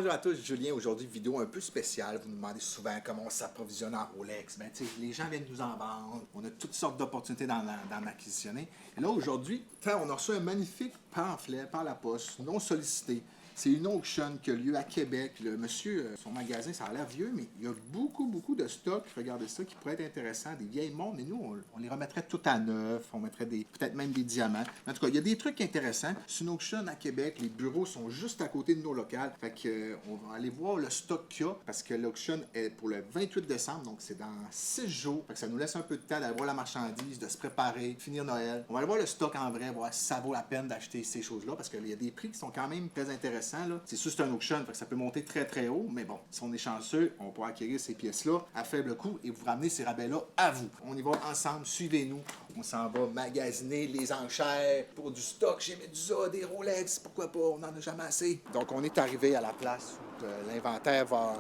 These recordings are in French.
bonjour à tous, Julien. Aujourd'hui, vidéo un peu spéciale. Vous nous demandez souvent comment on s'approvisionne en Rolex. Ben, les gens viennent nous en vendre. On a toutes sortes d'opportunités d'en acquisitionner. Et là, aujourd'hui, on a reçu un magnifique pamphlet par la poste, non sollicité. C'est une auction qui a lieu à Québec. Le monsieur, son magasin, ça a l'air vieux, mais il y a beaucoup de stocks, regardez ça, qui pourraient être intéressants, des vieilles montres, mais nous, on les remettrait tout à neuf, on mettrait peut-être même des diamants. En tout cas, il y a des trucs intéressants. C'est une auction à Québec, les bureaux sont juste à côté de nos locales. Fait que, on va aller voir le stock qu'il y a, parce que l'auction est pour le 28 décembre, donc c'est dans 6 jours. Fait que ça nous laisse un peu de temps d'aller voir la marchandise, de se préparer, finir Noël. On va aller voir le stock en vrai, voir si ça vaut la peine d'acheter ces choses-là, parce qu'il y a des prix qui sont quand même très intéressants. C'est sûr, c'est un auction, fait que ça peut monter très haut, mais bon, si on est chanceux, on pourra acquérir ces pièces-là à faible coût et vous ramener ces rabais-là à vous. On y va ensemble, suivez-nous. On s'en va magasiner les enchères pour du stock chez Medusa, des Rolex, pourquoi pas, on n'en a jamais assez. Donc, on est arrivé à la place où l'inventaire va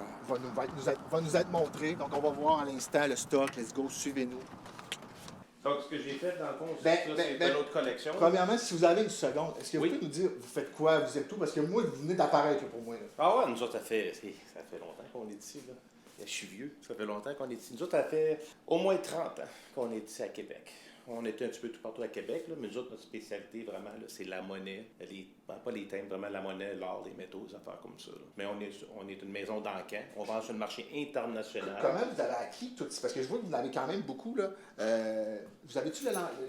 nous être montré. Donc, on va voir à l'instant le stock. Let's go, suivez-nous. Donc, ce que j'ai fait, dans le fond, c'est de notre collection. Premièrement, si vous avez une seconde, est-ce que vous pouvez nous dire, vous faites quoi, vous êtes où? Parce que moi, vous venez d'apparaître pour moi. Là. Ah ouais, nous autres, ça fait longtemps qu'on est ici. Là. Je suis vieux, ça fait longtemps qu'on est ici. Nous autres, ça fait au moins 30 ans qu'on est ici à Québec. On était un petit peu tout partout à Québec, là, mais nous autres, notre spécialité, vraiment, là, c'est la monnaie. Pas les thèmes, vraiment la monnaie, l'or, les métaux, des affaires comme ça. Là. Mais on est une maison d'encan. On vend sur le marché international. Comment vous avez acquis tout ça? Parce que je vois que vous en avez quand même beaucoup. Là. Vous avez-tu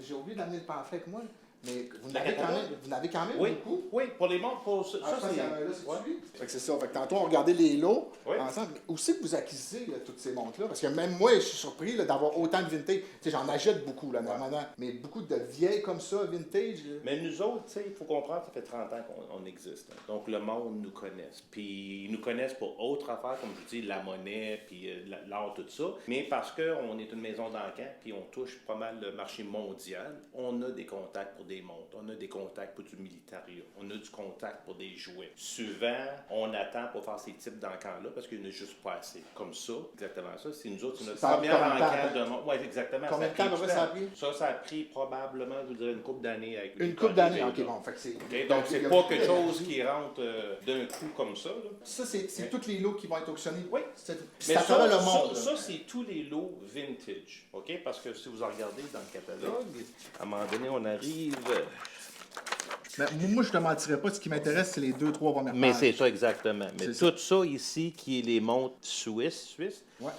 j'ai oublié d'amener le pamphlet avec moi, là. Mais vous n'avez quand même beaucoup. Oui, pour les montres, pour ça, c'est... Là, c'est lui. Fait que c'est ça. Fait que tantôt, on regardait les lots ensemble. Mais où c'est que vous acquisez là, toutes ces montres-là? Parce que même moi, je suis surpris là, d'avoir autant de vintage. Tu sais, j'en achète beaucoup, là, normalement. Mais beaucoup de vieilles comme ça, vintage. Là. Mais nous autres, tu sais, il faut comprendre, ça fait 30 ans qu'on existe. Hein. Donc, le monde nous connaisse. Puis, ils nous connaissent pour autres affaires, comme je dis, la monnaie, puis l'art, tout ça. Mais parce qu'on est une maison d'encan, puis on touche pas mal le marché mondial, on a des contacts pour des montres, on a des contacts pour du militaria, on a du contact pour des jouets. Souvent, on attend pour faire ces types d'encans-là parce qu'il n'y en a juste pas assez. Comme ça, exactement ça. C'est nous autres, c'est notre première encan de montre. Oui, exactement. Combien de temps ça a pris? Ça a pris probablement, je vous dirais, une couple d'années. Avec une couple d'années, ok, bon. Fait que c'est... Okay, donc, c'est pas quelque chose qui rentre d'un coup comme ça. Là. Ça, c'est tous les lots qui vont être auctionnés? Oui. Mais ça, c'est tous les lots vintage. OK? Parce que si vous regardez dans le catalogue, à un moment donné, on arrive... Mais moi, je ne te mentirais pas. Ce qui m'intéresse, c'est les 2-3 premières pages. Mais c'est ça, exactement. Mais tout ça ici, qui est les montres suisses,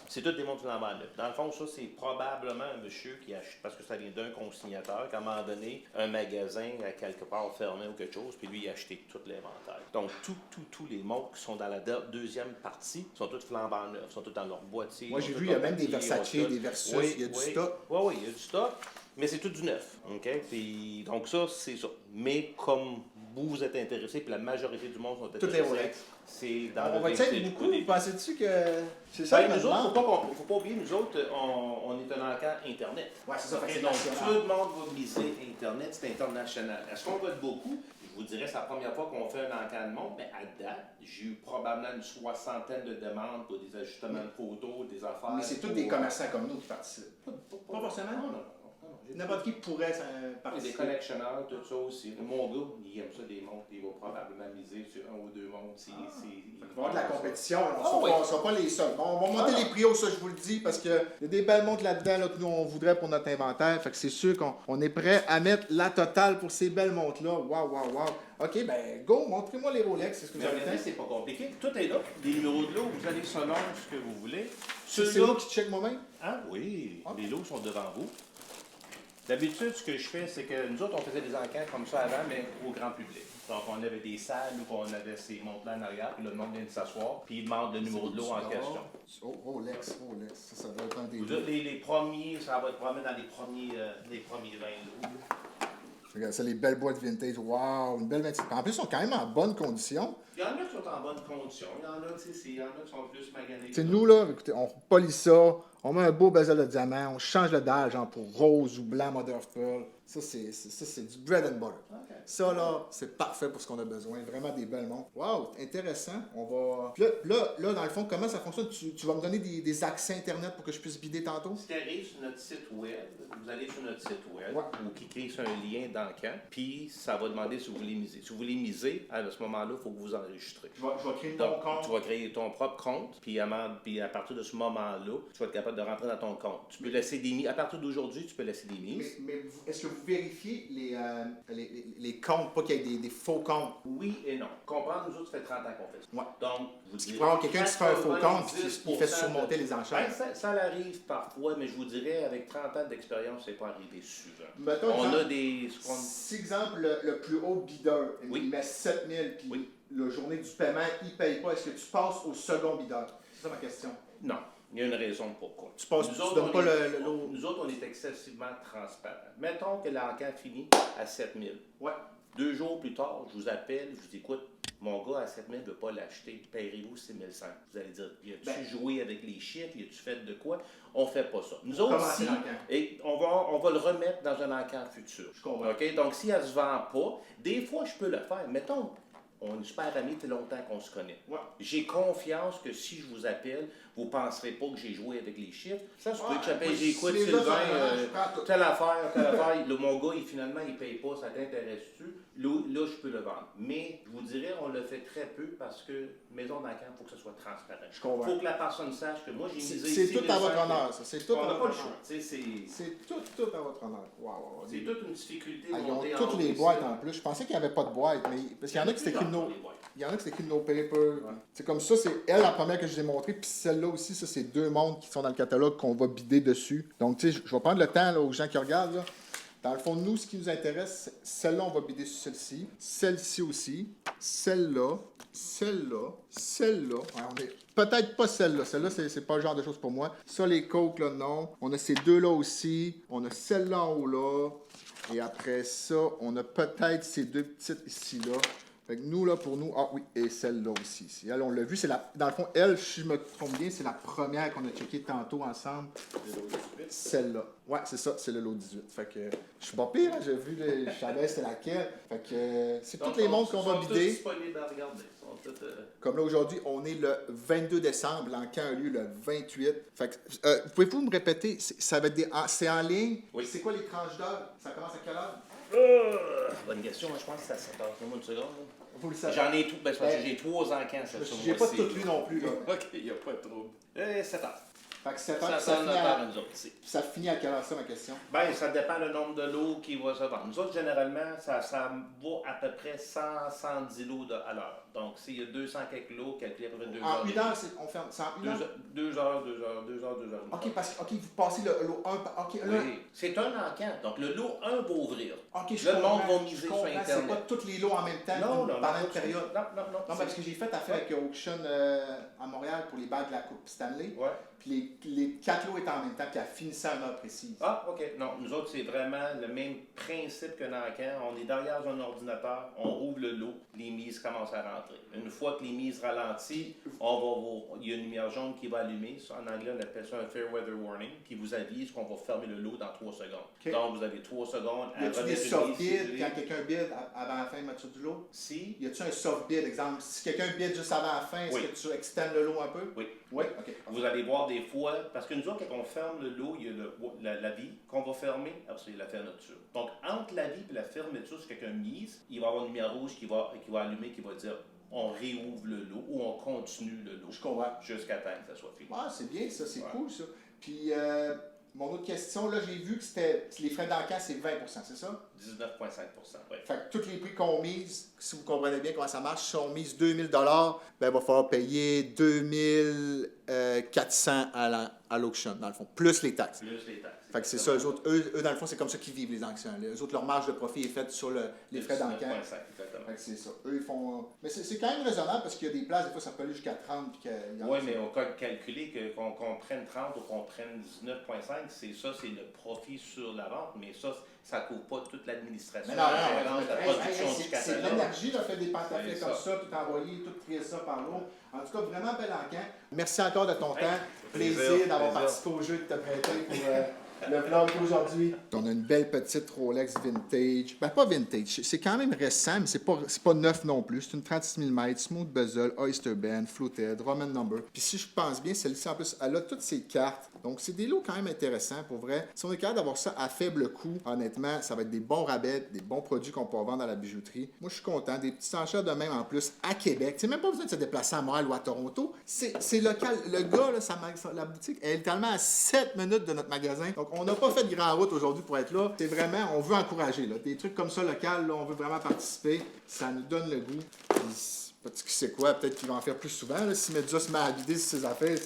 c'est toutes des montres flambant neuves. Dans le fond, ça, c'est probablement un monsieur qui achète, parce que ça vient d'un consignateur, qu'à un moment donné, un magasin a quelque part fermé ou quelque chose, puis lui, il a acheté tout l'inventaire. Donc, tous les montres qui sont dans la deuxième partie sont toutes flambant neuves, sont toutes dans leur boîtier. Moi, j'ai vu, il y a même des Versace, des Versus, il y a du stock. Oui, il y a du stock. Mais c'est tout du neuf, OK? Puis, donc ça, c'est ça. Mais comme vous êtes intéressé, puis la majorité du monde sont intéressés... Toutes les Rolex. C'est dans on va être beaucoup, vous pensez-tu que c'est ça? Ben, nous autres, faut pas oublier, nous autres, on est un encan Internet. Oui, c'est ça. Et donc, tout le monde va miser Internet, c'est international. Est-ce qu'on va être beaucoup? Je vous dirais, c'est la première fois qu'on fait un encan de monde, mais à date, j'ai eu probablement une 60aine de demandes pour des ajustements de photos, des affaires... Mais c'est tous des commerçants comme nous qui participent. Pas forcément? Non. N'importe qui pourrait participer. Des collectionneurs, tout ça aussi. Mon gars, il aime ça des montres. Il va probablement miser sur un ou deux montres. Il va y avoir de la compétition. On ne sera pas les seuls. Bon, on va monter les prix hauts, ça je vous le dis, parce qu'il y a des belles montres là-dedans là, que nous on voudrait pour notre inventaire. Fait que c'est sûr qu'on est prêt à mettre la totale pour ces belles montres-là. Wow. OK, ben go, montrez-moi les Rolex. C'est ce que vous avez fait. C'est pas compliqué. Tout est là. Les numéros de lot, vous allez selon ce que vous voulez. C'est là qui check moi-même? Ah oui, les lots sont devant vous. D'habitude, ce que je fais, c'est que nous autres, on faisait des enquêtes comme ça avant, mais au grand public. Donc, on avait des salles où on avait ces montres-là en arrière, puis le monde vient de s'asseoir, puis il demande le numéro de lot en question. Oh, Rolex. Ça doit être un des lots. Les premiers, ça va être probablement dans les premiers 20 lots. Regarde ça, les belles boîtes vintage. Wow, une belle 26. En plus, ils sont quand même en bonne condition. Il y en a qui sont en bonne condition. Il y en a qui sont plus maganés. C'est nous, là, écoutez, on polit ça, On met un beau bezel de diamant, on change le dalle, genre pour rose ou blanc, mother of pearl. Ça, c'est du bread and butter. OK. Ça, là, c'est parfait pour ce qu'on a besoin. Vraiment des belles montres. Wow, intéressant. On va... Puis là, dans le fond, comment ça fonctionne? Tu vas me donner des accès Internet pour que je puisse bider tantôt? Ce qui arrive sur notre site web, vous allez sur notre site web, Ouais. vous cliquez sur un lien dans le camp, puis ça va demander si vous voulez miser. Si vous voulez miser, à ce moment-là, il faut que vous enregistrez. Je vais créer Donc, tu vas créer ton propre compte, puis à partir de ce moment-là, tu vas être capable de rentrer dans ton compte. Tu peux laisser des mises. À partir d'aujourd'hui, tu peux laisser des mises. Mais est-ce que vous vérifiez les comptes, pas qu'il y ait des faux comptes? Oui et non. Comprendre, nous autres, ça fait 30 ans qu'on fait ça. Ouais. Donc, vous Parce qu'il direz, pourrait y avoir quelqu'un qui se fait un faux compte et qui 90% fait surmonter les enchères. Ben, ça arrive parfois, mais je vous dirais, avec 30 ans d'expérience, c'est pas arrivé souvent. Mettons, On exemple, a des... Si, exemple, le plus haut bideur, Oui. il met 7000, puis Oui. la journée du paiement, il ne paye pas, est-ce que tu passes au second bideur? C'est ça ma question. Non. Il y a une raison pourquoi. Tu passes, Nous tu autres, donnes on pas est- le lot. Nous autres, on est excessivement transparents. Mettons que l'encan finit à 7000. Ouais. 2 jours plus tard, je vous appelle, je vous dis, écoute, mon gars à 7000 ne veut pas l'acheter, payerez-vous 6500. Vous allez dire, as-tu Ben. joué avec les chiffres, as-tu fait de quoi? On ne fait pas ça. Nous autres, Commencer si, l'encan. et on va le remettre dans un encan futur. Je comprends. OK? Donc, si elle ne se vend pas, des fois, je peux le faire. Mettons, on est super amis, c'est longtemps qu'on se connaît. Ouais. J'ai confiance que si je vous appelle, vous ne penserez pas que j'ai joué avec les chiffres. Ça se peut Ouais, que j'appelle, moi, j'écoute si les Sylvain, autres s'arrangent, je prends tout. telle affaire, mon gars, finalement, il ne paye pas, ça t'intéresse-tu? Là, je peux le vendre. Mais, je vous dirais, on le fait très peu parce que maison d'encan, il faut que ce soit transparent. Je comprends. Il faut que la personne sache que moi, j'ai misé C'est ici tout à votre 1500. honneur, ça. C'est tout On à n'a votre pas le honneur. choix. Tu sais, C'est tout à votre honneur. Wow. c'est toute une difficulté. Ah, de ils ont monter en toutes haut les ici. boîtes en plus. Je pensais qu'il n'y avait pas de boîte, mais parce qu'il y en a qui c'est écrit no. Il y en a qui c'est écrit no paper. C'est comme ça, c'est elle la première que je vous ai montrée, puis celle-là aussi, ça c'est deux montres qui sont dans le catalogue qu'on va bider dessus. Donc tu sais, je vais prendre le temps là, aux gens qui regardent. Là. Dans le fond, nous, ce qui nous intéresse, celle-là, on va bider sur celle-ci, celle-ci aussi, celle-là, celle-là, celle-là. Ouais, on est peut-être pas celle-là. Celle-là, c'est pas le genre de choses pour moi. Ça, les coques, là, non. On a ces deux-là aussi. On a celle-là en haut là. Et après ça, on a peut-être ces deux petites ici-là. Fait que nous, là, pour nous, ah oui, et celle-là aussi. Ici. Elle, on l'a vu, c'est dans le fond, elle, si je me trompe bien, c'est la première qu'on a checkée tantôt ensemble. Celle-là. Ouais, c'est ça, c'est le lot 18. Fait que je suis pas pire, hein, j'ai vu, je savais c'était laquelle. Fait que c'est toutes les montres qu'on va bider. Disponibles à regarder. Comme là, aujourd'hui, on est le 22 décembre, l'encan a lieu le 28. Fait que, pouvez-vous me répéter, ça va être c'est en ligne? Oui. C'est quoi les tranches d'heure? Ça commence à quelle heure? Bonne question, je pense que c'est à 7 heures. Donne-moi une seconde. Là. Vous le savez. J'en ai tout, c'est parce que j'ai 3 encans cette J'ai pas tout lu non plus, là. OK, il n'y a pas de trouble. 7 heures. Fait que 7 Ça heures, sent notre heure à nous autres ici. ça finit à quelle heure, ça, ma question? Ben, ça dépend du nombre de lots qui va se vendre. Nous autres, généralement, ça va à peu près 110 lots à l'heure. Donc, s'il y a 200 quelques lots, calculez à peu près 2 heures. En une heure, on ferme. C'est en une heure? 2 heures, 2 heures, 2 heures, 2 heures. OK, parce que vous passez le lot 1. OK, là. Oui, c'est un encan. Donc, le lot 1 va ouvrir. OK, je Le comprends. monde va miser Je sur comprends. Internet. C'est pas tous les lots en même temps Non, pendant une période. Non. Non, parce que j'ai fait affaire avec Auction à Montréal pour les bagues de la Coupe Stanley. Ouais. Puis les 4 lots étaient en même temps, puis elle finissait à une heure précise. Ah, OK. Non, nous autres, c'est vraiment le même principe que dans le camp. On est derrière un ordinateur, on ouvre le lot, les mises commencent à rentrer. Une fois que les mises ralentissent, il y a une lumière jaune qui va allumer. En anglais, on appelle ça un Fair Weather Warning, qui vous avise qu'on va fermer le lot dans 3 secondes. OK. Donc, vous avez 3 secondes Y à a-tu des remettre soft une mise. bids quand quelqu'un bid avant la fin de match du lot? Si, Y a-tu un soft bid, exemple? Si quelqu'un bid juste avant la fin, est-ce Oui. que tu extends le lot un peu? oui. Oui, OK. Vous allez voir des fois, parce que nous autres, quand on ferme le lot, il y a la vie qu'on va fermer, après ça, il y a la fermeture. Donc, entre la vie et la fermeture, si quelqu'un mise, il va y avoir une lumière rouge qui va allumer, qui va dire on réouvre le lot ou on continue le lot Je comprends. jusqu'à temps que ça soit fini. Ah, c'est bien, ça, c'est Ouais. cool, ça. Puis, mon autre question, là, j'ai vu que c'était les frais d'encan, c'est 20 c'est ça? 19,5 oui. Fait que tous les prix qu'on mise, si vous comprenez bien comment ça marche, si on mise 2000 ben, il va falloir payer 2400 à l'auction, dans le fond, plus les taxes. Plus les taxes. Fait que c'est ça, eux, dans le fond, c'est comme ça qu'ils vivent les anciens. Eux autres, leur marge de profit est faite sur les frais d'encan. 19,5, exactement. Fait que c'est ça. Eux, ils font... Mais c'est quand même raisonnable parce qu'il y a des places, des fois, ça peut aller jusqu'à 30. Oui, mais on peut calculer qu'on prenne 30 ou qu'on prenne 19,5, c'est le profit sur la vente, mais ça ne couvre pas toute l'administration. Mais non, la production du c'est catalogue. de l'énergie, de faire des pantoufles comme ça, tout envoyer, tout trier ça par l'eau. En tout cas, vraiment bel encamp. Merci encore de ton temps. Plaisir d'avoir participé au jeu de te prêter pour le vlog d'aujourd'hui. On a une belle petite Rolex vintage. Ben, pas vintage, c'est quand même récent, mais c'est pas neuf non plus. C'est une 36 mm, smooth bezel, oyster band, fluted, Roman number. Puis si je pense bien, celle-ci en plus, elle a toutes ses cartes. Donc c'est des lots quand même intéressants pour vrai. Si on est capable d'avoir ça à faible coût, honnêtement, ça va être des bons rabais, des bons produits qu'on peut vendre à la bijouterie. Moi, je suis content. Des petits enchères de même en plus à Québec. C'est même pas besoin de se déplacer à Montréal ou à Toronto. C'est local. Le gars, là, la boutique est littéralement à 7 minutes de notre magasin. Donc, on n'a pas fait de grand route aujourd'hui pour être là. C'est vraiment, on veut encourager. Là. Des trucs comme ça, local, là, on veut vraiment participer. Ça nous donne le goût. Puis, qui sait quoi, peut-être qu'il va en faire plus souvent. Là. Si Medusa se met à vider sur ses affaires,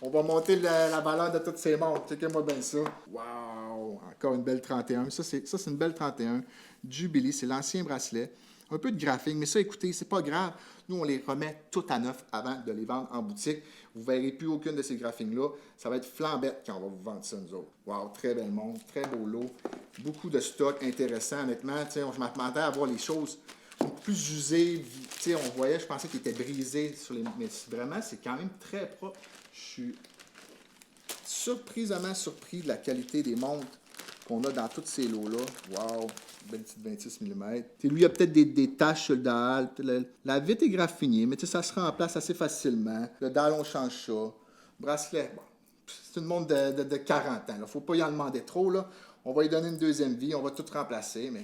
on va monter la valeur de toutes ces montres. Checkez-moi bien ça. Wow! Encore une belle 31. Ça, c'est une belle 31. Jubilee, c'est l'ancien bracelet. Un peu de graphing, mais ça, écoutez, c'est pas grave. Nous, on les remet tout à neuf avant de les vendre en boutique. Vous ne verrez plus aucune de ces graphings-là. Ça va être flambette quand on va vous vendre ça, nous autres. Wow, très belle montre, très beau lot. Beaucoup de stock intéressant, honnêtement. Je m'attendais à voir les choses plus usées. On voyait, je pensais qu'ils étaient brisés sur les... Mais vraiment, c'est quand même très propre. Je suis surprisement surpris de la qualité des montres qu'on a dans tous ces lots-là. Wow! Belle petite 26 mm. Lui, il y a peut-être des taches sur le dalle. La vitre est graffinée, mais ça se remplace assez facilement. Le dalle, on change ça. Bracelet, bon, c'est une montre de 40 ans. Il ne faut pas y en demander trop. Là. On va lui donner une deuxième vie. On va tout remplacer. Mais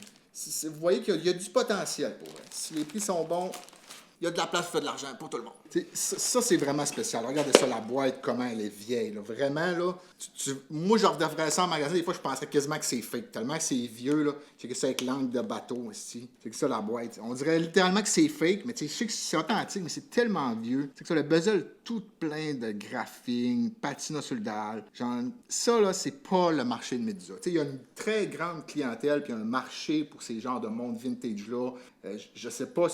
vous voyez qu'il y a du potentiel pour elle. Si les prix sont bons, il y a de la place pour de l'argent pour tout le monde. Ça, c'est vraiment spécial. Regardez ça, la boîte, comment elle est vieille. Là. Vraiment, là, moi, je redevrais ça en magasin. Des fois, je penserais quasiment que c'est fake. Tellement que c'est vieux, là. C'est que c'est avec l'angle de bateau ici. C'est que ça, la boîte. On dirait littéralement que c'est fake, mais je sais que c'est authentique, mais c'est tellement vieux. C'est que ça, le bezel tout plein de graphing, patina sur le dalle. Genre, ça, là, c'est pas le marché de Medusa. Il y a une très grande clientèle, puis un marché pour ces genres de montres vintage-là. Je sais pas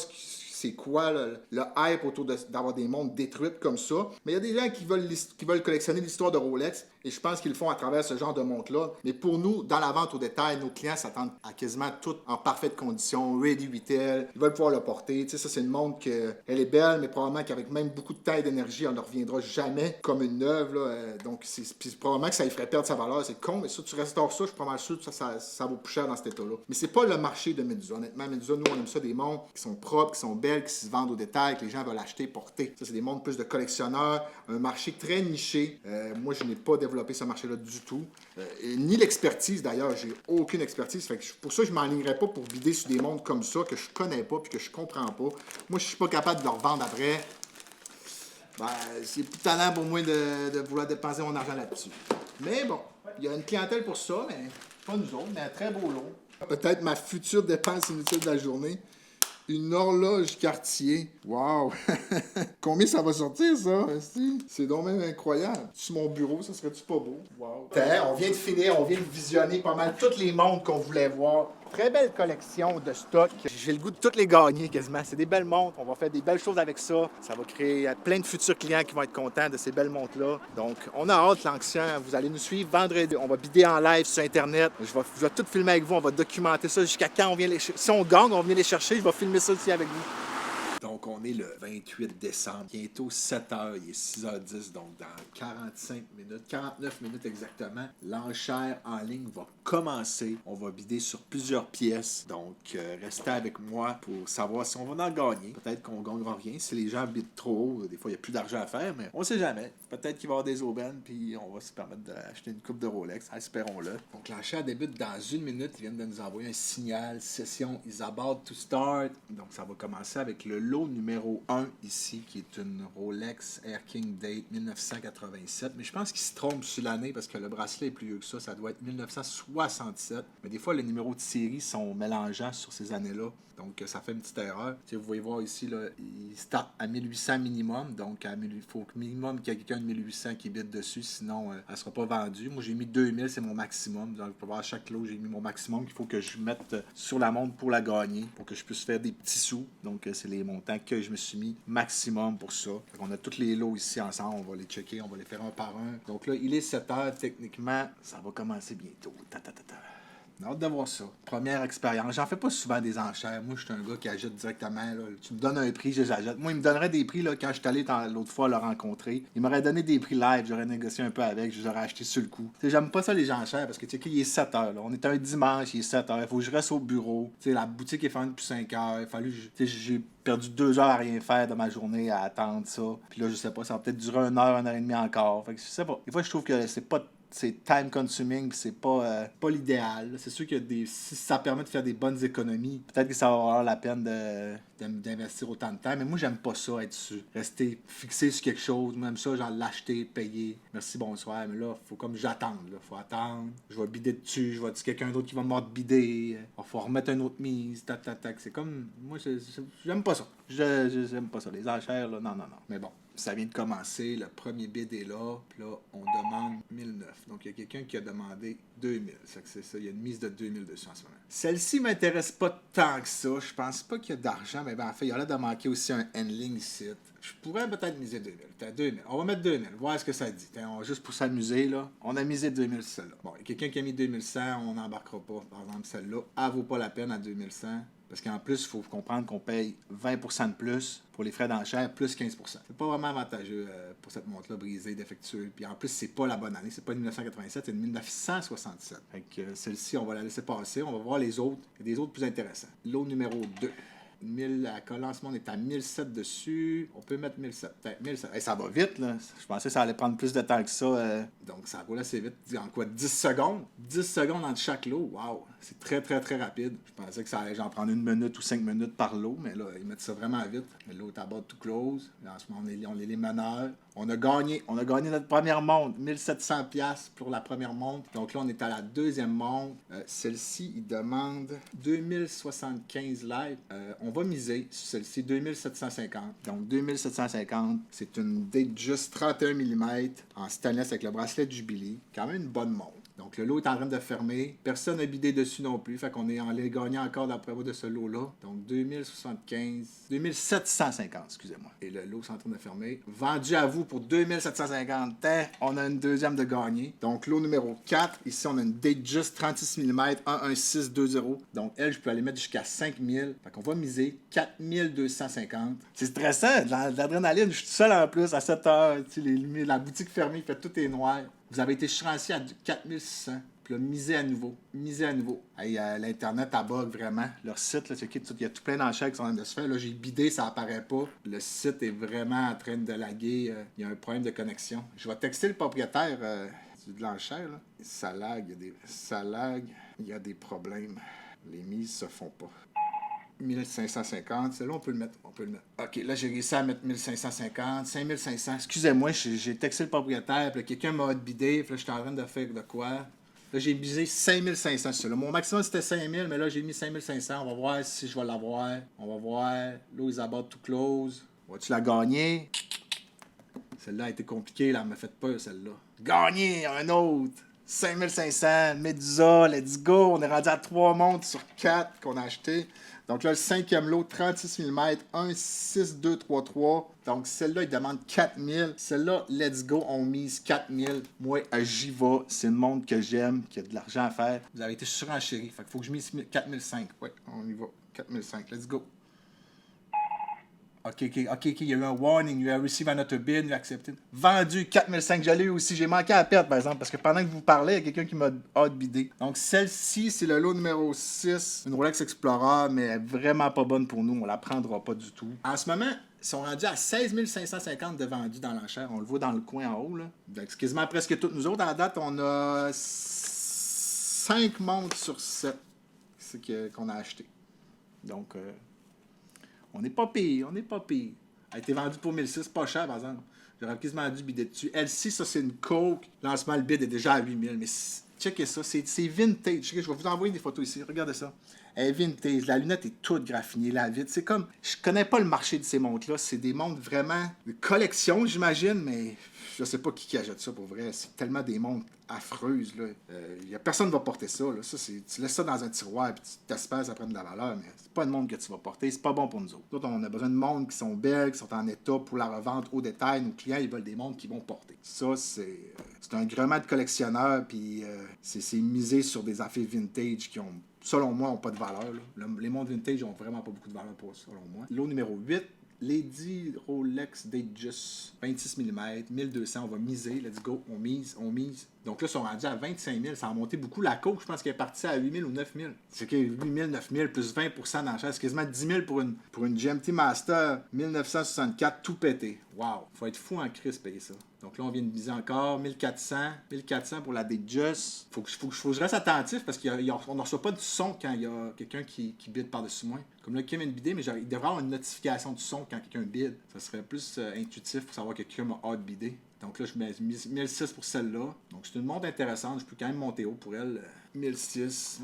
c'est quoi le hype autour d'avoir des montres détruites comme ça. Mais il y a des gens qui veulent collectionner l'histoire de Rolex et je pense qu'ils le font à travers ce genre de montre-là. Mais pour nous, dans la vente au détail, nos clients s'attendent à quasiment tout en parfaite condition, ready retail. Ils veulent pouvoir le porter. Ça, c'est une montre elle est belle, mais probablement qu'avec même beaucoup de temps et d'énergie, elle ne reviendra jamais comme une neuve. Là. Donc, puis probablement que ça lui ferait perdre sa valeur. C'est con, mais ça, tu restaures ça, je suis pas mal sûr que ça vaut plus cher dans cet état-là. Mais c'est pas le marché de Medusa. Honnêtement, Medusa, nous, on aime ça des montres qui sont propres, qui sont belles, qui se vendent au détail, que les gens veulent acheter, porter. Ça, c'est des montres plus de collectionneurs, un marché très niché. Moi, je n'ai pas développé ce marché-là du tout. Ni l'expertise, d'ailleurs. J'ai aucune expertise. Fait que pour ça, je ne m'enlignerais pas pour bider sur des montres comme ça que je connais pas puis que je comprends pas. Moi, je suis pas capable de leur vendre après. Ben, c'est plus talent pour moi de vouloir dépenser mon argent là-dessus. Mais bon, il y a une clientèle pour ça, mais pas nous autres, mais un très beau lot. Peut-être ma future dépense inutile de la journée. Une horloge Cartier. Wow! Combien ça va sortir, ça? C'est donc même incroyable. Sur mon bureau, ça serait-tu pas beau? Wow! On vient de finir, on vient de visionner pas mal toutes les montres qu'on voulait voir. Très belle collection de stock. J'ai le goût de toutes les gagner quasiment. C'est des belles montres. On va faire des belles choses avec ça. Ça va créer plein de futurs clients qui vont être contents de ces belles montres-là. Donc, on a hâte, l'ancien. Vous allez nous suivre vendredi. On va bider en live sur Internet. Je vais tout filmer avec vous. On va documenter ça jusqu'à quand on vient les chercher. Si on gagne, on vient les chercher. Je vais filmer ça aussi avec vous. Donc, on est le 28 décembre, bientôt 7h, il est 6h10, donc dans 45 minutes, 49 minutes exactement, l'enchère en ligne va commencer. On va bider sur plusieurs pièces, donc restez avec moi pour savoir si on va en gagner. Peut-être qu'on ne gagnera rien, si les gens bident trop haut, des fois il n'y a plus d'argent à faire, mais on ne sait jamais. Peut-être qu'il va y avoir des aubaines, puis on va se permettre d'acheter une coupe de Rolex, espérons-le. Donc l'enchère débute dans 1 minute, ils viennent de nous envoyer un signal, session is about to start, donc ça va commencer avec le lot numéro 1 ici, qui est une Rolex Air King Date 1987. Mais je pense qu'il se trompe sur l'année parce que le bracelet est plus vieux que ça. Ça doit être 1967. Mais des fois, les numéros de série sont mélangeants sur ces années-là. Donc, ça fait une petite erreur. Tu sais, vous voyez voir ici, là, il start à 1800 minimum. Donc, il faut minimum qu'il y ait quelqu'un de 1800 qui bide dessus. Sinon, elle ne sera pas vendue. Moi, j'ai mis 2000, c'est mon maximum. Donc, pour voir à chaque lot, j'ai mis mon maximum qu'il faut que je mette sur la montre pour la gagner, pour que je puisse faire des petits sous. Donc, c'est les montants que je me suis mis maximum pour ça. On a tous les lots ici ensemble. On va les checker, on va les faire un par un. Donc là, il est 7 heures. Techniquement, ça va commencer bientôt. J'ai hâte de voir ça. Première expérience. J'en fais pas souvent des enchères. Moi, je suis un gars qui achète directement. Là. Tu me donnes un prix, je les achète. Moi, il me donnerait des prix là, quand je suis allé l'autre fois le rencontrer. Il m'aurait donné des prix live. J'aurais négocié un peu avec. Je les aurais achetés sur le coup. T'sais, j'aime pas ça, les enchères, parce que tu sais qu'il est 7 heures. Là. On est un dimanche, il est 7 heures. Il faut que je reste au bureau. T'sais, la boutique est fermée depuis 5 heures. J'ai perdu 2 heures à rien faire de ma journée à attendre ça. Puis là, je sais pas, ça va peut-être durer 1 heure et demie encore. Fait que je sais pas. Des fois, je trouve que c'est time consuming, c'est pas l'idéal. C'est sûr que si ça permet de faire des bonnes économies, peut-être que ça va avoir la peine d'investir autant de temps. Mais moi, j'aime pas ça, rester fixé sur quelque chose. Même ça, genre l'acheter, payer. Merci, bonsoir. Mais là, faut comme j'attende. Faut attendre. Je vais bider dessus. Je vais dire quelqu'un d'autre qui va me bider. Il faut remettre une autre mise. Tac. C'est comme. Moi, j'aime pas ça. J'aime pas ça. Les enchères, là, non. Mais bon. Ça vient de commencer, le premier bid est là, puis là, on demande 1009. Donc, il y a quelqu'un qui a demandé 2000. C'est ça, il y a une mise de 2000 dessus en ce moment. Celle-ci ne m'intéresse pas tant que ça. Je pense pas qu'il y a d'argent, mais en fait, il y a l'air de manquer aussi un handling ici. Je pourrais peut-être miser 2000. 2000. On va mettre 2000, voir ce que ça dit. Juste pour s'amuser, là, on a misé 2000 sur celle-là. Bon, il y a quelqu'un qui a mis 2100, on n'embarquera pas. Par exemple, celle-là, elle vaut pas la peine à 2100. Parce qu'en plus, il faut comprendre qu'on paye 20% de plus pour les frais d'enchère, plus 15%. C'est pas vraiment avantageux pour cette montre-là brisée, défectueuse. Puis en plus, c'est pas la bonne année. C'est pas 1987, c'est 1967. Fait que celle-ci, on va la laisser passer. On va voir les autres. Il y a des autres plus intéressants. Lot numéro 2. 1000 à commencement, on est à 1007 dessus. On peut mettre 1007. 1007. Hey, ça va vite, là. Je pensais que ça allait prendre plus de temps que ça. Donc, ça roule assez vite. En quoi? 10 secondes? 10 secondes entre chaque lot. Wow! C'est très, très, très rapide. Je pensais que ça allait genre prendre 1 minute ou 5 minutes par lot, mais là, ils mettent ça vraiment vite. L'eau est à bas de tout close. Là, en ce moment, on est les meneurs. On a gagné notre première montre. 1700$ pour la première montre. Donc là, on est à la deuxième montre. Celle-ci, il demande 2075 live. On va miser sur celle-ci, 2750. Donc 2750, c'est une date juste 31 mm en stainless avec le bracelet de Jubilee. Quand même une bonne montre. Donc, le lot est en train de fermer. Personne n'a bidé dessus non plus. Fait qu'on est en gagnant encore d'après moi de ce lot-là. Donc, 2750, excusez-moi. Et le lot est en train de fermer. Vendu à vous pour 2750. On a une deuxième de gagner. Donc, lot numéro 4. Ici, on a une date juste 36 mm, 11620. Donc, elle, je peux aller mettre jusqu'à 5000. Fait qu'on va miser 4250. C'est stressant, de l'adrénaline. Je suis tout seul en plus à 7 heures. La boutique fermée, fait tout est noir. Vous avez été chancé à 4600. Puis là, misez à nouveau. Hey, l'Internet aborde vraiment. Leur site, là, il y a tout plein d'enchères qui sont en train de se faire. Là, j'ai bidé, ça apparaît pas. Le site est vraiment en train de laguer. Il y a un problème de connexion. Je vais texter le propriétaire de l'enchère. Là. Ça lag, il y a des problèmes. Les mises se font pas. 1550, celle-là, on peut le mettre. OK, là, j'ai réussi à mettre 1550, 5500. Excusez-moi, j'ai texté le propriétaire, puis quelqu'un m'a bidé, puis là, j'étais en train de faire de quoi. Là, j'ai bisé 5500 sur celle-là. Mon maximum, c'était 5000, mais là, j'ai mis 5500. On va voir si je vais l'avoir. On va voir. Là, ils abattent tout close. Vas-tu la gagner? Celle-là a été compliquée, là. Elle m'a fait peur, celle-là. Gagner, un autre! 5500, Medusa, let's go! On est rendu à 3 montres sur 4 qu'on a acheté. Donc là, le 5e lot, 36 mm, 16233. Donc celle-là, il demande 4000. Celle-là, let's go, on mise 4000. Moi, j'y vais. C'est une montre que j'aime, qui a de l'argent à faire. Vous avez été surenchéri. Fait qu'il faut que je mise 4005. Ouais, on y va. 4005, let's go. OK, il y a eu un warning, you have received another bid, you accepted. Vendu, 4005, j'allais eu aussi. J'ai manqué à la perte, par exemple, parce que pendant que vous parlez, il y a quelqu'un qui m'a bidé. Donc, celle-ci, c'est le lot numéro 6, une Rolex Explorer, mais vraiment pas bonne pour nous. On la prendra pas du tout. En ce moment, ils sont rendus à 16 550 de vendus dans l'enchère. On le voit dans le coin en haut, là. Donc, c'est quasiment presque toutes nous autres. À la date, on a 5 montres sur 7 qu'on a acheté. Donc, On n'est pas pire, on n'est pas pire. Elle a été vendue pour 1006, pas cher, par exemple. J'aurais quasiment dû bider dessus. Elle-ci, ça, c'est une Coke. Lancement, le bid est déjà à 8000. Mais checkez ça, c'est vintage. Je vais vous envoyer des photos ici. Regardez ça. Elle est vintage. La lunette est toute graffinée, la vitre. C'est comme... Je connais pas le marché de ces montres-là. C'est des montres vraiment de collection, j'imagine, mais je sais pas qui achète ça pour vrai. C'est tellement des montres affreuses, là. Y a personne qui va porter ça, là. Ça, tu laisses ça dans un tiroir et tu t'espères que ça prenne de la valeur, mais c'est pas une montre que tu vas porter. C'est pas bon pour nous autres. D'autres, on a besoin de montres qui sont belles, qui sont en état pour la revente au détail. Nos clients, ils veulent des montres qu'ils vont porter. Ça, c'est un gréement de collectionneur, puis c'est misé sur des affaires vintage qui ont, selon moi, n'ont pas de valeur. Les montres vintage n'ont vraiment pas beaucoup de valeur pour ça, selon moi. Lot numéro 8, Lady Rolex Datejust 26 mm, 1200, on va miser, let's go, on mise. Donc là, ils sont rendus à 25 000, ça a monté beaucoup. La Coke, je pense qu'elle est partie à 8 000 ou 9 000. C'est que 8 000, 9 000, plus 20% d'enchère, c'est quasiment 10 000 pour une GMT Master 1964, tout pété. Wow, faut être fou en crise payer ça. Donc là, on vient de miser encore 1400 pour la Datejust. Faut que je reste attentif parce qu'on ne reçoit pas du son quand il y a quelqu'un qui bide par-dessus moi. Comme là, Kim vient de bider, mais il devrait avoir une notification du son quand quelqu'un bide. Ça serait plus intuitif pour savoir que quelqu'un m'a hâte bider. Donc là, je mets 1006 pour celle-là. Donc c'est une montre intéressante. Je peux quand même monter haut pour elle. 1006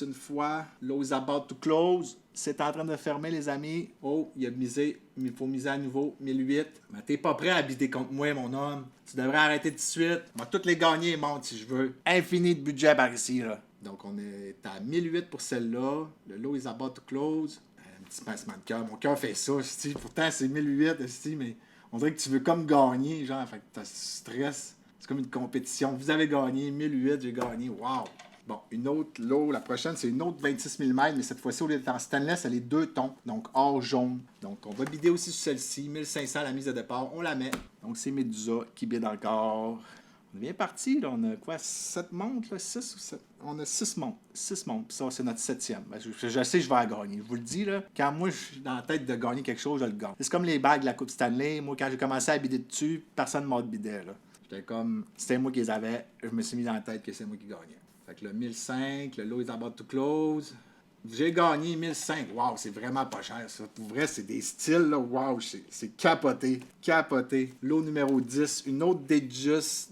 une fois. Low is about to close. C'est en train de fermer, les amis. Oh, il a misé. Il faut miser à nouveau. 1008. Mais t'es pas prêt à bider contre moi, mon homme. Tu devrais arrêter tout de suite. On va toutes les gagner et monter si je veux. Infini de budget par ici, là. Donc on est à 1008 pour celle-là. Le low is about to close. Un petit pincement de cœur. Mon cœur fait ça, pourtant c'est 1008, mais on dirait que tu veux comme gagner, genre, fait que t'as stress. C'est comme une compétition. Vous avez gagné, 1008, j'ai gagné, wow! Bon, une autre lot, la prochaine, c'est une autre 26 mm, mais cette fois-ci, au lieu d'être en stainless, elle est 2 tons, donc or jaune. Donc, on va bider aussi sur celle-ci, 1500 la mise de départ, on la met. Donc, c'est Medusa qui bide encore. On est bien parti, là. On a quoi, 7 montres, là? 6 ou 7? On a 6 montres. 6 montres, puis ça, c'est notre 7e. Ben, je sais que je vais la gagner. Je vous le dis, là, quand moi, je suis dans la tête de gagner quelque chose, je le gagne. C'est comme les bagues de la Coupe Stanley. Moi, quand j'ai commencé à bider dessus, personne ne m'a bidé, là. J'étais comme, c'était moi qui les avais, je me suis mis dans la tête que c'est moi qui gagnais. Fait que le 1005, le low is about to close. J'ai gagné 1005. Wow, c'est vraiment pas cher, ça. Pour vrai, c'est des styles, là. Wow, c'est capoté. Capoté. Lot numéro 10. Une autre Datejust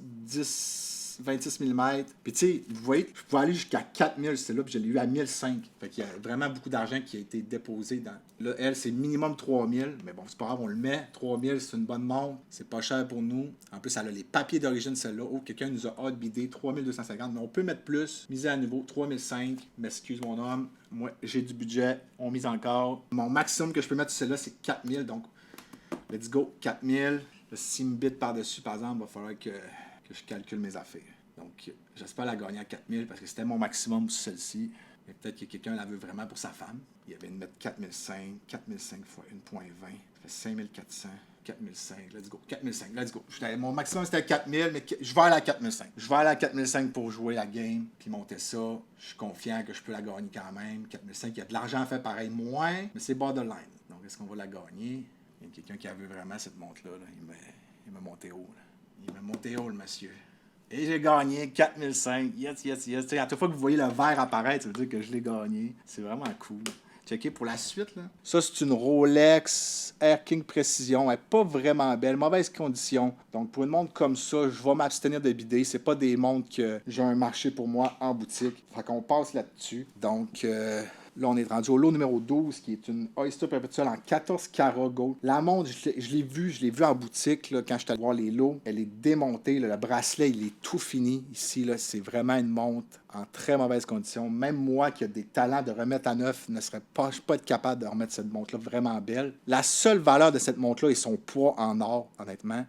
26 mm. Puis, tu sais, vous voyez, je pouvais aller jusqu'à 4000, celle-là, puis je l'ai eu à 1005. Fait qu'il y a vraiment beaucoup d'argent qui a été déposé dans. Là, elle, c'est minimum 3000. Mais bon, c'est pas grave, on le met. 3000, c'est une bonne montre. C'est pas cher pour nous. En plus, elle a les papiers d'origine, celle-là. Oh, quelqu'un nous a hot-bidé 3250. Mais on peut mettre plus. Miser à nouveau 3005. M'excuse, mon homme. Moi, j'ai du budget. On mise encore. Mon maximum que je peux mettre sur celle-là, c'est 4000. Donc, let's go. 4000. Si me bid par-dessus, par exemple, il va falloir que je calcule mes affaires. Donc, j'espère la gagner à 4000 parce que c'était mon maximum sur celle-ci. Mais peut-être que quelqu'un la veut vraiment pour sa femme. Il avait de mettre 4005. 4005 fois 1.20. Ça fait 5400. 4005. Let's go. 4005. Let's go. Mon maximum, c'était 4000, mais je vais aller à 4005. Je vais aller à 4005 pour jouer la game puis monter ça. Je suis confiant que je peux la gagner quand même. 4005, il y a de l'argent à faire pareil, moins, mais c'est borderline. Donc, est-ce qu'on va la gagner? Il y a quelqu'un qui a vu vraiment cette montre-là. Là. Il m'a monté haut. Là. Il m'a monté haut, le monsieur. Et j'ai gagné 4005. Yes. T'sais, à chaque fois que vous voyez le vert apparaître, ça veut dire que je l'ai gagné. C'est vraiment cool. Checker pour la suite. Là. Ça, c'est une Rolex Air King Precision. Elle n'est pas vraiment belle. Mauvaise condition. Donc, pour une montre comme ça, je vais m'abstenir de bider. C'est pas des montres que j'ai un marché pour moi en boutique. Fait qu'on passe là-dessus. Donc, là, on est rendu au lot numéro 12, qui est une Oyster perpétuelle en 14 carats gold. La montre, je l'ai vue en boutique là, quand je suis allé voir les lots. Elle est démontée. Là, le bracelet, il est tout fini. Ici, là, c'est vraiment une montre en très mauvaise condition. Même moi, qui a des talents de remettre à neuf, ne serais pas être capable de remettre cette montre-là vraiment belle. La seule valeur de cette montre-là est son poids en or, honnêtement.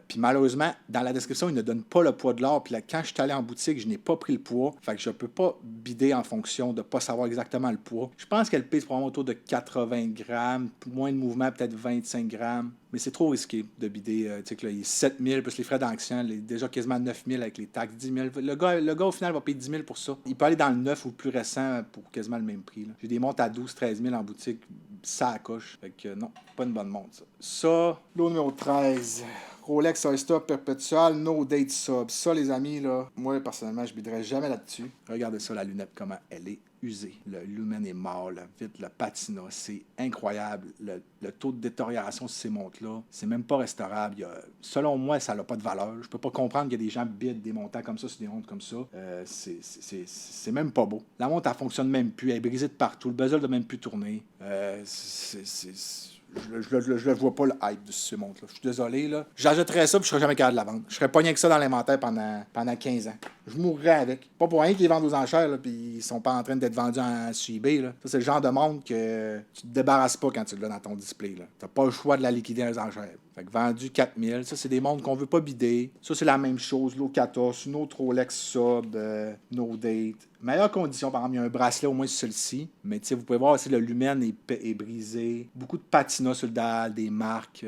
Puis malheureusement, dans la description, il ne donne pas le poids de l'or. Puis là, quand je suis allé en boutique, je n'ai pas pris le poids. Fait que je ne peux pas bider en fonction de ne pas savoir exactement le poids. Je pense qu'elle pèse probablement autour de 80 grammes. Moins de mouvement, peut-être 25 grammes. Mais c'est trop risqué de bider. Tu sais que là, il est 7 000 plus les frais d'action. Il est déjà quasiment 9 000 avec les taxes, 10 000. Le gars, au final, va payer 10 000 pour ça. Il peut aller dans le neuf ou le plus récent pour quasiment le même prix. Là. J'ai des montres à 12 13 000 en boutique. Ça accroche. Fait que non, pas une bonne montre, ça. Ça, lot numéro 13. Rolex Oyster Perpetual No Date Sub. Ça, les amis, là, moi, personnellement, je biderais jamais là-dessus. Regardez ça, la lunette, comment elle est usé. Le lumen est mort, la vitre, le patina, c'est incroyable. Le taux de détérioration de ces montres-là, c'est même pas restaurable. Selon moi, ça n'a pas de valeur. Je peux pas comprendre qu'il y a des gens bident des montants comme ça sur des montres comme ça. C'est même pas beau. La montre, elle fonctionne même plus. Elle est brisée de partout. Le bezel ne doit même plus tourner. Je ne vois pas le hype de ces montres-là. Je suis désolé, là. J'achèterais ça puis je serais jamais capable de la vendre. Je serais pogné avec ça dans l'inventaire pendant 15 ans. Je mourrais avec. Pas pour rien qu'ils les vendent aux enchères, là, puis ils sont pas en train d'être vendus sur eBay, là. Ça, c'est le genre de montre que tu te débarrasses pas quand tu l'as dans ton display, là. T'as pas le choix de la liquider aux enchères. Fait que vendu 4000. Ça, c'est des montres qu'on veut pas bider. Ça, c'est la même chose. L'O14, une autre Rolex Sub, No Date. Meilleure condition, par exemple, il y a un bracelet au moins sur celui-ci. Mais tu sais, vous pouvez voir aussi le lumen est brisé. Beaucoup de patina sur le dalle, des marques.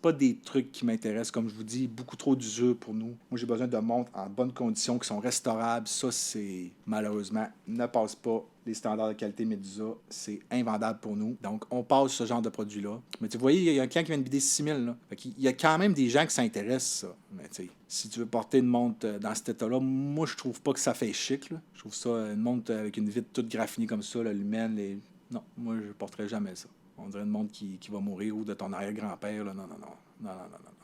Pas des trucs qui m'intéressent, comme je vous dis. Beaucoup trop d'usure pour nous. Moi, j'ai besoin de montres en bonne condition, qui sont restaurables. Ça, c'est malheureusement, ne passe pas les standards de qualité Medusa. C'est invendable pour nous. Donc, on passe ce genre de produit-là. Mais tu voyez, il y a un client qui vient de bider 6000. Là. Il y a quand même des gens qui s'intéressent à ça. Mais tu sais, si tu veux porter une montre dans cet état-là, moi, je trouve pas que ça fait chic. Là. Je trouve ça, une montre avec une vitre toute graffinée comme ça, le lumen, non, moi, je porterais jamais ça. On dirait une montre qui va mourir ou de ton arrière-grand-père. Là. Non.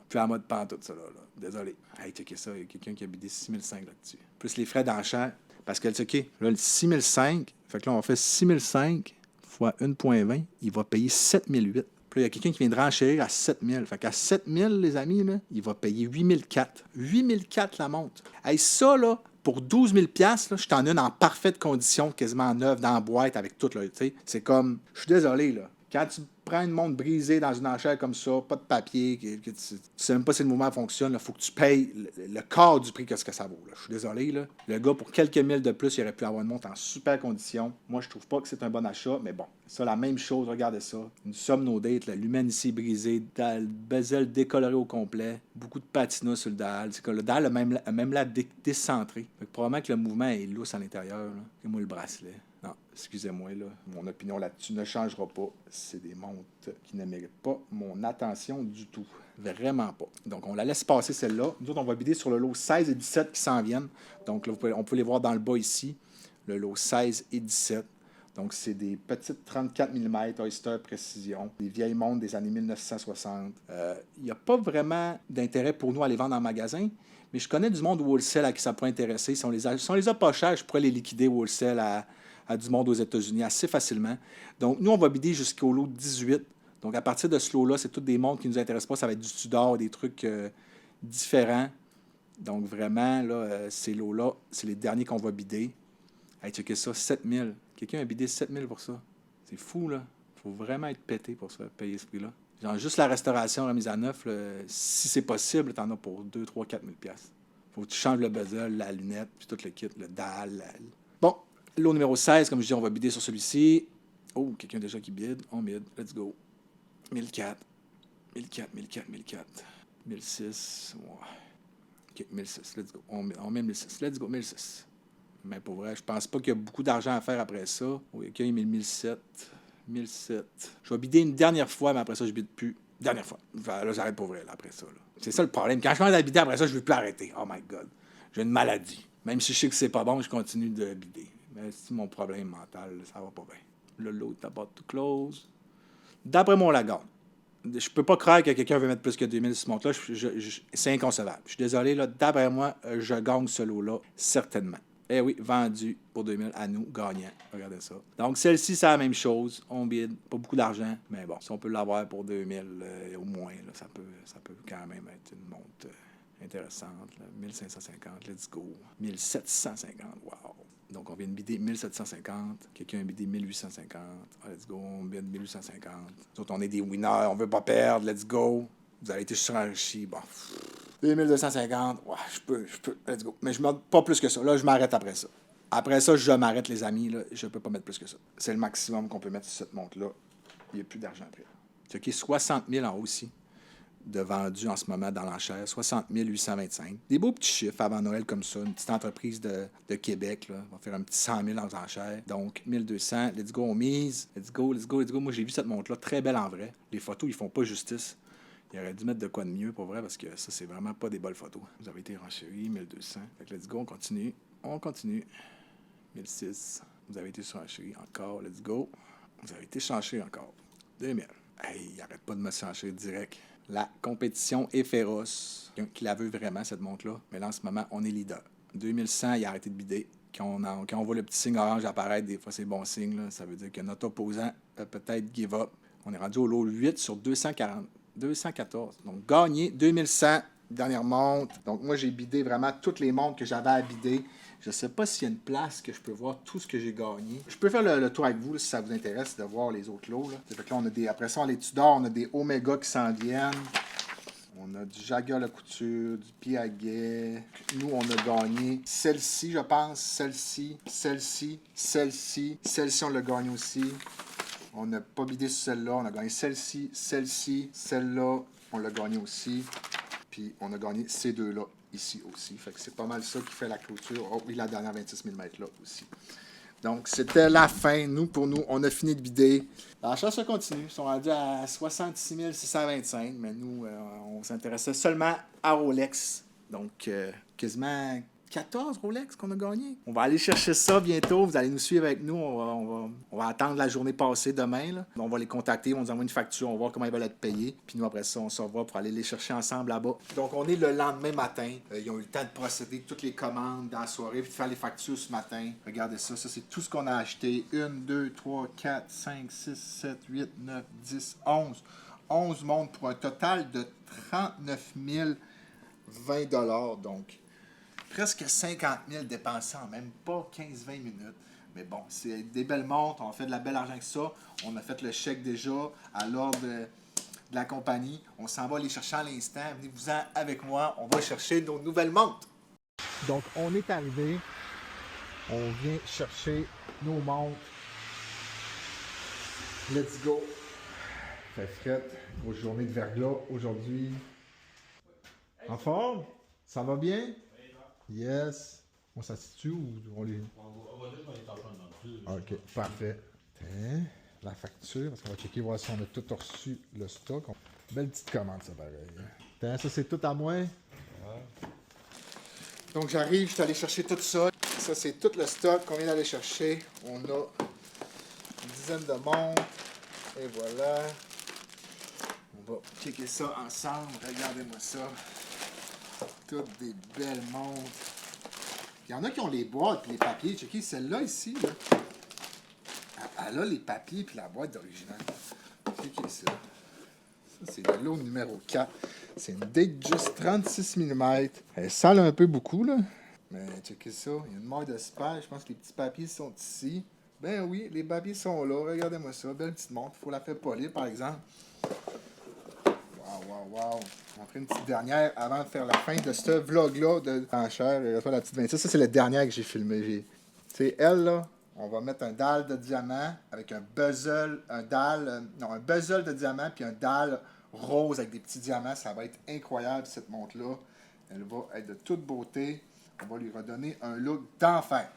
Plus à mode pantoute, ça, là. Désolé. Hey, checkez ça. Il y a quelqu'un qui a bidé 6005 là-dessus. Plus les frais d'enchère. Parce que, OK, là, le 6005, fait que là, on fait 6005 fois 1,20, il va payer 7008. Puis là, il y a quelqu'un qui viendra enchérir à 7000. Fait qu'à 7000, les amis, là, il va payer 8004. 8004 la montre. Hey, ça, là, pour 12 000 là, je t'en ai une en parfaite condition, quasiment neuve, dans la boîte, avec tout, là, tu sais. C'est comme, je suis désolé, là. Quand tu prends une montre brisée dans une enchère comme ça, pas de papier, que tu sais même pas si le mouvement fonctionne, il faut que tu payes le quart du prix que ce que ça vaut. Là. Je suis désolé. Là. Le gars, pour quelques mille de plus, il aurait pu avoir une montre en super condition. Moi, je trouve pas que c'est un bon achat, mais bon. Ça, la même chose, regardez ça. Une somme no date, le lumen ici brisé, le bezel décoloré au complet, beaucoup de patina sur le dalle. C'est que le dalle a même la décentré. Fait que probablement que le mouvement est lousse à l'intérieur. Là. Et moi, le bracelet. Non, excusez-moi, là. Mon opinion là-dessus ne changera pas. C'est des montres qui ne méritent pas mon attention du tout. Vraiment pas. Donc, on la laisse passer celle-là. Nous autres, on va bider sur le lot 16 et 17 qui s'en viennent. Donc, là, on peut les voir dans le bas ici. Le lot 16 et 17. Donc, c'est des petites 34 mm Oyster Précision, des vieilles montres des années 1960. Il n'y a pas vraiment d'intérêt pour nous à les vendre en magasin, mais je connais du monde wholesale à qui ça pourrait intéresser. Si on les a pas chers, je pourrais les liquider wholesale à du monde aux États-Unis assez facilement. Donc, nous, on va bider jusqu'au lot 18. Donc, à partir de ce lot-là, c'est toutes des montres qui ne nous intéressent pas. Ça va être du Tudor, des trucs différents. Donc, vraiment, là, ces lots-là, c'est les derniers qu'on va bider. Hey, checkez ça, 7000. Quelqu'un a bidé 7000 pour ça. C'est fou, là. Il faut vraiment être pété pour se faire payer ce prix-là. Genre, juste la restauration, remise à neuf, là, si c'est possible, t'en as pour 2, 3, 4 000 $. Faut que tu changes le bezel, la lunette, puis tout le kit, le dalle. Bon, lot numéro 16, comme je dis, on va bider sur celui-ci. Oh, quelqu'un déjà qui bide. On bide. Let's go. 1004. 1006. Ouais. OK, 1006. Let's go. On met 1006. Let's go, 1006. Mais pour vrai, je pense pas qu'il y a beaucoup d'argent à faire après ça. Oui, OK, il met 1007. 1007. Je vais bider une dernière fois, mais après ça, je bide plus. Dernière fois. Là, j'arrête pour vrai, là, après ça. Là. C'est ça le problème. Quand je commence à bider, après ça, je ne veux plus arrêter. Oh my God. J'ai une maladie. Même si je sais que c'est pas bon, je continue de bider. Mais c'est mon problème mental. Ça va pas bien. Le lot est about to close. D'après mon lagarde, je peux pas croire que quelqu'un veut mettre plus que 2000 sur ce montre-là. C'est inconcevable. Je suis désolé. Là, d'après moi, je gagne ce lot-là, certainement. Eh oui, vendu pour 2000 à nous, gagnant. Regardez ça. Donc, celle-ci, c'est la même chose. On bide, pas beaucoup d'argent, mais bon, si on peut l'avoir pour 2000 au moins, là, ça peut quand même être une montre intéressante. Là. 1550, let's go. 1750, wow. Donc, on vient de bider 1750. Quelqu'un a bidé 1850. Let's go, on bide 1850. Nous autres, on est des winners, on veut pas perdre, let's go. Vous avez été surenrichis, bon. 2250, ouais, je peux, let's go. Mais je ne mets pas plus que ça. Là, je m'arrête après ça. Après ça, je m'arrête, les amis. Là, je ne peux pas mettre plus que ça. C'est le maximum qu'on peut mettre sur cette montre-là. Il n'y a plus d'argent après. C'est OK, 60 000 en haut aussi de vendus en ce moment dans l'enchère. 60 825. Des beaux petits chiffres avant Noël comme ça. Une petite entreprise de Québec. Là. On va faire un petit 100 000 en enchère. Donc, 1200. Let's go, on mise. Let's go. Moi, j'ai vu cette montre-là très belle en vrai. Les photos, ils font pas justice. Il aurait dû mettre de quoi de mieux, pour vrai, parce que ça, c'est vraiment pas des bonnes photos. Vous avez été renchéri, 1200. Fait que let's go, on continue. 1006. Vous avez été chancé encore. Let's go. Vous avez été chancé encore. 2000. Hey, il n'arrête pas de me changer direct. La compétition est féroce. Qui la veut vraiment, cette montre-là. Mais là, en ce moment, on est leader. 2100, il a arrêté de bider. Quand on voit le petit signe orange apparaître, des fois, c'est bon signe. Là. Ça veut dire que notre opposant a peut-être give up. On est rendu au lot 8 sur 240. 214. Donc, gagné 2100, dernière montre. Donc, moi, j'ai bidé vraiment toutes les montres que j'avais à bider. Je ne sais pas s'il y a une place que je peux voir tout ce que j'ai gagné. Je peux faire le tour avec vous là, si ça vous intéresse de voir les autres lots. Là. Fait que là, on a des, après ça, on les Tudor, on a des Omega qui s'en viennent. On a du Jaguar La Couture, du Piaget. Nous, on a gagné celle-ci, je pense. Celle-ci, celle-ci, celle-ci. Celle-ci, on l'a gagné aussi. On n'a pas bidé sur celle-là. On a gagné celle-ci, celle-ci, celle-là. On l'a gagné aussi. Puis, on a gagné ces deux-là ici aussi. Fait que c'est pas mal ça qui fait la clôture. Oh oui, la dernière 26 000 mètres là aussi. Donc, c'était la fin. Pour nous, on a fini de bider. La chasse continue. Ils sont rendus à 66 625, mais nous, on s'intéressait seulement à Rolex. Donc, quasiment 14 Rolex qu'on a gagné. On va aller chercher ça bientôt. Vous allez nous suivre avec nous. On va attendre la journée passée demain. Là. On va les contacter. On nous envoie une facture. On va voir comment ils veulent être payés. Puis nous, après ça, on se revoit pour aller les chercher ensemble là-bas. Donc, on est le lendemain matin. Ils ont eu le temps de procéder toutes les commandes dans la soirée puis de faire les factures ce matin. Regardez ça. Ça, c'est tout ce qu'on a acheté. 1, 2, 3, 4, 5, 6, 7, 8, 9, 10, 11. 11 montres pour un total de 39 020 $. Donc, presque 50 000 dépensés en même pas 15-20 minutes. Mais bon, c'est des belles montres. On a fait de la belle argent que ça. On a fait le chèque déjà à l'ordre de la compagnie. On s'en va les chercher à l'instant. Venez-vous-en avec moi. On va chercher nos nouvelles montres. Donc, on est arrivé. On vient chercher nos montres. Let's go. Fait fret. Grosse journée de verglas aujourd'hui. En forme? Ça va bien? Yes. On s'assitue ou on les... On va juste les torchons dans le dessus. OK, parfait. Tiens, la facture, parce qu'on va checker voir si on a tout reçu le stock. Belle petite commande, ça pareil. Tiens, ça c'est tout à moi. Ouais. Donc j'arrive, je suis allé chercher tout ça. Ça c'est tout le stock qu'on vient d'aller chercher. On a une dizaine de montres. Et voilà. On va checker ça ensemble. Regardez-moi ça. Toutes des belles montres. Il y en a qui ont les boîtes et les papiers. Checkez celle-là ici. Là. Elle a les papiers et la boîte d'original. Checkez ça. Ça, c'est le lot numéro 4. C'est une Datejust 36 mm. Elle sale un peu beaucoup, là. Mais checkez ça. Il y a une maille de spare. Je pense que les petits papiers sont ici. Ben oui, les papiers sont là. Regardez-moi ça. Belle petite montre. Il faut la faire polir, par exemple. Wow. On va faire une petite dernière avant de faire la fin de ce vlog-là de enchère. La petite 26. Ça, c'est la dernière que j'ai filmée. C'est elle, là. On va mettre un dalle de diamant avec un bezel, un bezel de diamant puis un dalle rose avec des petits diamants. Ça va être incroyable, cette montre-là. Elle va être de toute beauté. On va lui redonner un look d'enfer.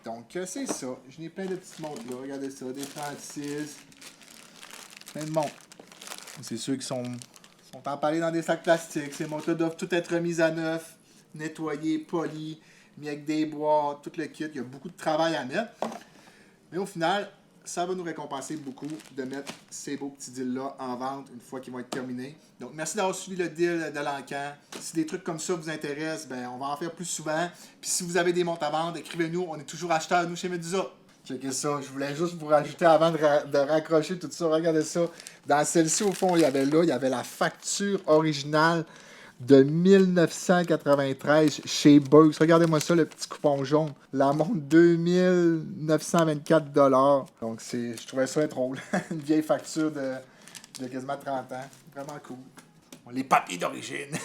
Donc, c'est ça. Je n'ai plein de petites montres-là. Regardez ça. Des 36. Plein de montres. C'est ceux qui sont empalés dans des sacs plastiques. Ces montres-là doivent toutes être remises à neuf, nettoyées, polies, mis avec des bois, tout le kit. Il y a beaucoup de travail à mettre. Mais au final, ça va nous récompenser beaucoup de mettre ces beaux petits deals-là en vente une fois qu'ils vont être terminés. Donc, merci d'avoir suivi le deal de l'Encan. Si des trucs comme ça vous intéressent, ben, on va en faire plus souvent. Puis si vous avez des montres à vendre, écrivez-nous. On est toujours acheteurs, nous, chez Medusa. Checkez ça. Je voulais juste vous rajouter avant de raccrocher tout ça. Regardez ça. Dans celle-ci, au fond, il y avait la facture originale de 1993 chez Burks. Regardez-moi ça, le petit coupon jaune. La montre, 2924 $. Donc, je trouvais ça drôle. Une vieille facture de quasiment 30 ans. Vraiment cool. Les papiers d'origine.